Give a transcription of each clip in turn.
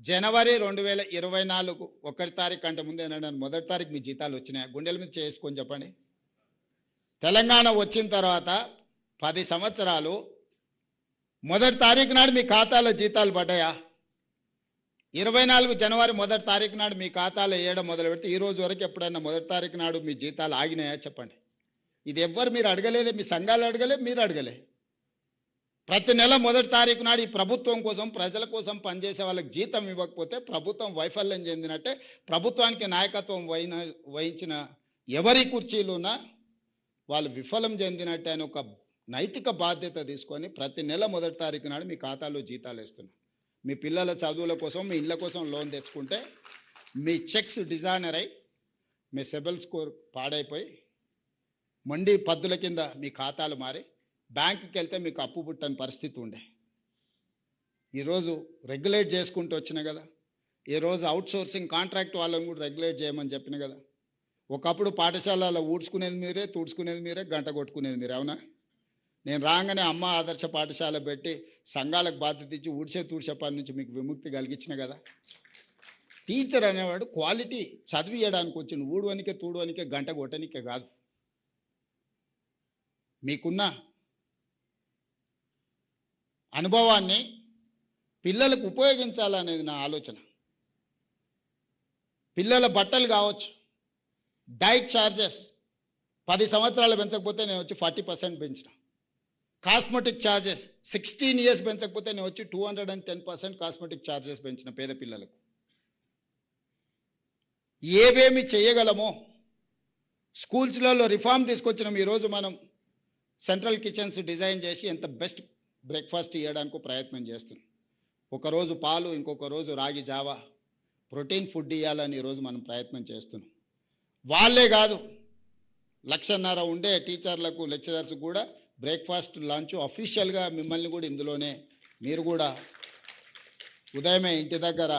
జనవరి 2024 1 తారీఖు కంటే ముందు ఏమన్నా మొదటి తారీఖు మీ జీతాలు వచ్చినాయి? గుండెల మీద చేసుకొని చెప్పండి. తెలంగాణ వచ్చిన తర్వాత 10 సంవత్సరాలు మొదటి తారీఖు నాడు మీ ఖాతాలో జీతాలు పడ్డాయా? 24 జనవరి మొదటి తారీఖు నాడు మీ ఖాతాలో వేయడం మొదలుపెట్టి ఈ రోజు వరకు ఎప్పుడైనా మొదటి తారీఖు నాడు మీ జీతాలు ఆగినాయా చెప్పండి. ఇది ఎవ్వరు మీరు అడగలేదే, మీ సంఘాలు అడగలే, మీరు అడగలే. ప్రతి నెల మొదటి తారీఖు నాడు ఈ ప్రభుత్వం కోసం ప్రజల కోసం పనిచేసే వాళ్ళకి జీతం ఇవ్వకపోతే ప్రభుత్వం వైఫల్యం చెందినట్టే. ప్రభుత్వానికి నాయకత్వం వహించిన ఎవరి కుర్చీలున్నా వాళ్ళు విఫలం చెందినట్టే అని ఒక నైతిక బాధ్యత తీసుకొని ప్రతి నెల మొదటి తారీఖు నాడు మీ ఖాతాలో జీతాలు వేస్తున్నాం. మీ పిల్లల చదువుల కోసం, మీ ఇళ్ళ కోసం లోన్ తెచ్చుకుంటే మీ చెక్స్ డిజైనర్ అయి మీ సిబిల్ స్కోర్ పాడైపోయి మండి పద్దుల కింద మీ ఖాతాలు మారి బ్యాంకుకి వెళ్తే మీకు అప్పు పుట్టని పరిస్థితి ఉండే. ఈరోజు రెగ్యులేట్ చేసుకుంటూ వచ్చిన కదా. ఈరోజు అవుట్సోర్సింగ్ కాంట్రాక్ట్ వాళ్ళని కూడా రెగ్యులేట్ చేయమని చెప్పిన కదా. ఒకప్పుడు పాఠశాలలో ఊడ్చుకునేది మీరే, తుడుచుకునేది మీరే, గంట కొట్టుకునేది మీరే, అవునా? నేను రాగానే అమ్మ ఆదర్శ పాఠశాల పెట్టి సంఘాలకు బాధ్యత ఇచ్చి ఊడ్చే తుడిచే పని నుంచి మీకు విముక్తి కలిగించిన కదా. టీచర్ అనేవాడు క్వాలిటీ చదివియడానికి వచ్చిండు, ఊడవనికే తూడవనికే గంట కొట్టనికే కాదు. మీకున్న అనుభవాన్ని పిల్లలకు ఉపయోగించాలనేది నా ఆలోచన. పిల్లల బట్టలు కావచ్చు, డైట్ ఛార్జెస్ 10 సంవత్సరాలు పెంచకపోతే నేను వచ్చి 40% పెంచిన. కాస్మెటిక్ ఛార్జెస్ 16 ఇయర్స్ పెంచకపోతే నేను వచ్చి 210% కాస్మెటిక్ ఛార్జెస్ పెంచిన పేద పిల్లలకు. ఏవేమి చేయగలమో స్కూల్స్లలో రిఫార్మ్ తీసుకొచ్చినాం. ఈరోజు మనం సెంట్రల్ కిచెన్స్ డిజైన్ చేసి ఎంత బెస్ట్ బ్రేక్ఫాస్ట్ ఇవ్వడానికి ప్రయత్నం చేస్తున్నాం. ఒకరోజు పాలు, ఇంకొక రోజు రాగి జావా, ప్రోటీన్ ఫుడ్ ఇవ్వాలని ఈరోజు మనం ప్రయత్నం చేస్తున్నాం. వాళ్ళే కాదు, 1.5 లక్ష ఉండే టీచర్లకు, లెక్చరర్స్ కూడా బ్రేక్ఫాస్ట్, లంచ్ అఫీషియల్గా మిమ్మల్ని కూడా ఇందులోనే మీరు కూడా ఉదయమే ఇంటి దగ్గర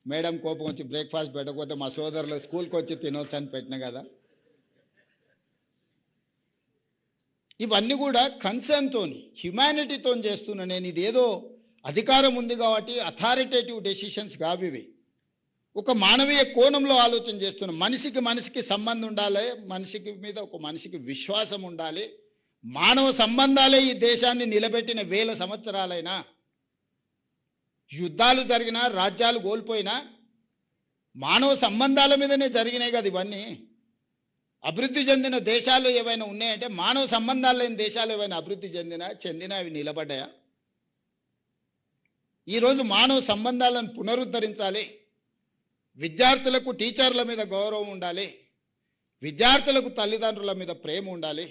మేడం కోపం వచ్చి బ్రేక్ఫాస్ట్ పెట్టకపోతే మా సోదరులు స్కూల్కి వచ్చి తినొచ్చు అని పెట్టిన కదా. ఇవన్నీ కూడా కన్సర్న్తో, హ్యుమానిటీతో చేస్తున్నా నేను. ఇదేదో అధికారం ఉంది కాబట్టి అథారిటేటివ్ డెసిషన్స్ కావు ఇవి. ఒక మానవీయ కోణంలో ఆలోచన చేస్తున్నాం. మనిషికి సంబంధం ఉండాలి, మనిషికి మీద ఒక మనిషికి విశ్వాసం ఉండాలి. మానవ సంబంధాలే ఈ దేశాన్ని నిలబెట్టిన 1000 సంవత్సరాలైనా. యుద్ధాలు జరిగినా, రాజ్యాలు కోల్పోయినా మానవ సంబంధాల మీదనే జరిగినాయి కదా ఇవన్నీ. అభివృద్ధి చెందిన దేశాలు ఏవైనా ఉన్నాయంటే మానవ సంబంధాలు లేని దేశాలు ఏవైనా అభివృద్ధి చెందినా అవి నిలబడ్డాయా? ఈరోజు మానవ సంబంధాలను పునరుద్ధరించాలి. విద్యార్థులకు టీచర్ల మీద గౌరవం ఉండాలి, విద్యార్థులకు తల్లిదండ్రుల మీద ప్రేమ ఉండాలి.